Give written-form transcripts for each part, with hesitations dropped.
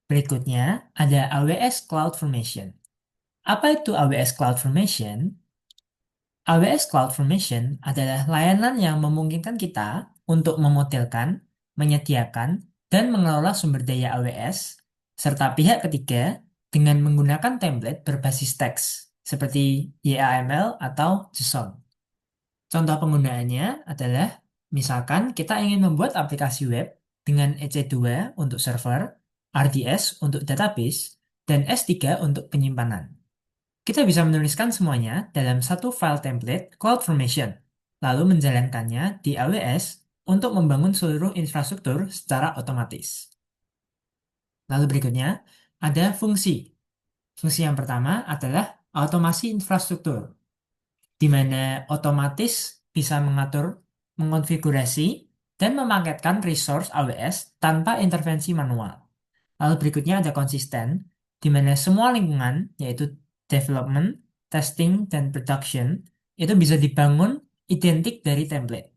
Berikutnya ada AWS CloudFormation. Apa itu AWS CloudFormation? AWS CloudFormation adalah layanan yang memungkinkan kita untuk memodelkan, menyediakan, dan mengelola sumber daya AWS, serta pihak ketiga dengan menggunakan template berbasis teks, seperti YAML atau JSON. Contoh penggunaannya adalah, misalkan kita ingin membuat aplikasi web dengan EC2 untuk server, RDS untuk database, dan S3 untuk penyimpanan. Kita bisa menuliskan semuanya dalam satu file template CloudFormation, lalu menjalankannya di AWS untuk membangun seluruh infrastruktur secara otomatis. Lalu berikutnya, ada fungsi. Fungsi yang pertama adalah automasi infrastruktur, di mana otomatis bisa mengatur, mengonfigurasi, dan memaketkan resource AWS tanpa intervensi manual. Lalu berikutnya ada konsisten, di mana semua lingkungan, yaitu development, testing, dan production, itu bisa dibangun identik dari template.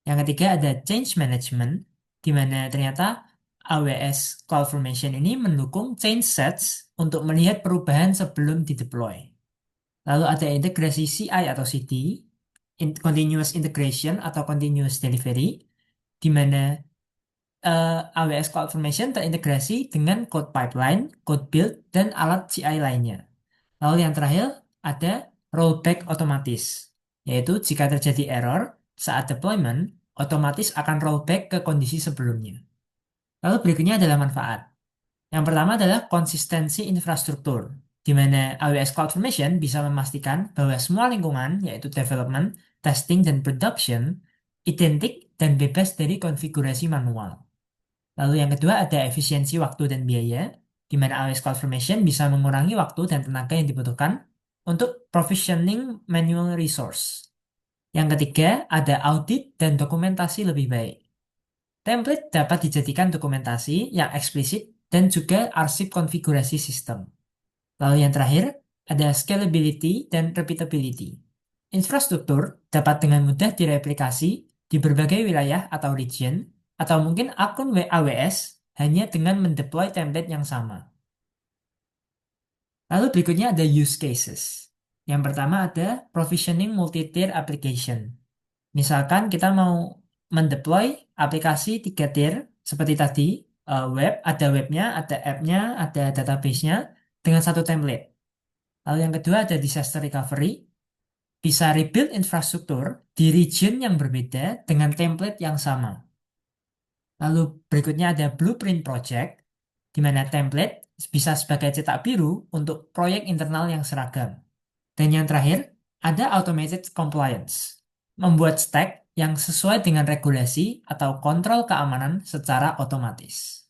Yang ketiga ada change management, di mana ternyata AWS CloudFormation ini mendukung change sets untuk melihat perubahan sebelum dideploy. Lalu ada integrasi CI atau CD, continuous integration atau continuous delivery, di mana AWS CloudFormation terintegrasi dengan code pipeline, code build, dan alat CI lainnya. Lalu yang terakhir ada rollback otomatis, yaitu jika terjadi error saat deployment, otomatis akan rollback ke kondisi sebelumnya. Lalu berikutnya adalah manfaat. Yang pertama adalah konsistensi infrastruktur, di mana AWS CloudFormation bisa memastikan bahwa semua lingkungan, yaitu development, testing, dan production, identik dan bebas dari konfigurasi manual. Lalu yang kedua ada efisiensi waktu dan biaya, di mana AWS CloudFormation bisa mengurangi waktu dan tenaga yang dibutuhkan untuk provisioning manual resource. Yang ketiga ada audit dan dokumentasi lebih baik. Template dapat dijadikan dokumentasi yang eksplisit dan juga arsip konfigurasi sistem. Lalu yang terakhir ada scalability dan repeatability. Infrastruktur dapat dengan mudah direplikasi di berbagai wilayah atau region, atau mungkin akun AWS hanya dengan mendeploy template yang sama. Lalu berikutnya ada use cases. Yang pertama ada provisioning multi-tier application. Misalkan kita mau mendeploy aplikasi 3 tier seperti tadi, web, ada webnya, ada app-nya, ada database-nya dengan satu template. Lalu yang kedua ada disaster recovery, bisa rebuild infrastruktur di region yang berbeda dengan template yang sama. Lalu berikutnya ada blueprint project, di mana template bisa sebagai cetak biru untuk proyek internal yang seragam. Dan yang terakhir, ada automated compliance, membuat stack yang sesuai dengan regulasi atau kontrol keamanan secara otomatis.